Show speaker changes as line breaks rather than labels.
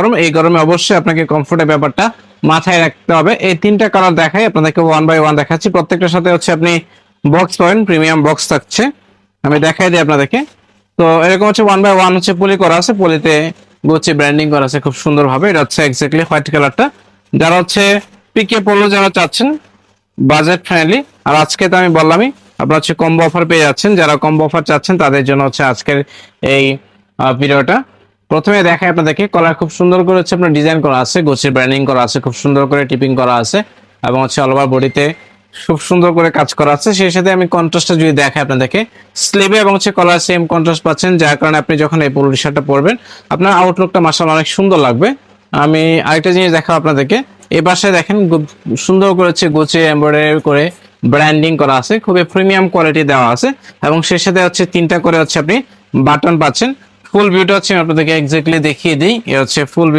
গরম, এই গরমে অবশ্যই আপনাকে কমফোর্টের ব্যাপারটা মাথায় রাখতে হবে। এই তিনটা কালার দেখাই আপনাদেরকে, ওয়ান বাই ওয়ান দেখাচ্ছি। প্রত্যেকটার সাথে হচ্ছে আপনি বক্স পাবেন, প্রিমিয়াম বক্স থাকছে। আমি দেখাই দিই আপনাদেরকে। তো এরকম হচ্ছে ওয়ান বাই ওয়ান হচ্ছে পলি করা আছে, পলিতে গুচি ব্র্যান্ডিং করা আছে খুব সুন্দর ভাবে। এটা হচ্ছে এক্স্যাক্টলি হোয়াইট কালারটা। যারা হচ্ছে পিকে পোলো যারা চাচ্ছেন বাজেট ফ্রেন্ডলি, আর আজকে তো আমি বললামই আপনারা হচ্ছে কম্বো অফার পেয়ে যাচ্ছেন। যারা কম্বো অফার চাচ্ছেন তাদের জন্য হচ্ছে আজকের এই ভিডিওটা। প্রথমে দেখাই আপনাদেরকে, কলার খুব সুন্দর করে হচ্ছে আপনার ডিজাইন করা আছে, গোছের ব্র্যান্ডিং করা আছে, খুব সুন্দর করে টিপিং করা আছে, এবং হচ্ছে অল ওভার বডিতে খুব সুন্দর করে কাজ করা আছে। সেই সাথে আমি কন্ট্রাস্টটা যদি দেখাই আপনাদেরকে, স্লিভে এবং হচ্ছে কলার সেম কন্ট্রাস্ট পাচ্ছেন, যার কারণে আপনি যখন এই পোলো টি শার্টটা পরবেন আপনার আউটলুকটা মাশাআল্লাহ অনেক সুন্দর লাগবে। আমি আরেকটা জিনিস দেখাবো আপনাদেরকে, এই পাশে দেখেন সুন্দর করে হচ্ছে গোছে এমব্রয়ডারি করে ব্র্যান্ডিং করা আছে, খুবই প্রিমিয়াম কোয়ালিটি দেওয়া আছে, এবং সেই সাথে হচ্ছে তিনটা করে হচ্ছে আপনি বাটন পাচ্ছেন। ফুল ভিউটা হচ্ছে আমি আপনাদেরকে এক্স্যাক্টলি দেখিয়ে দিই। এ হচ্ছে ফুল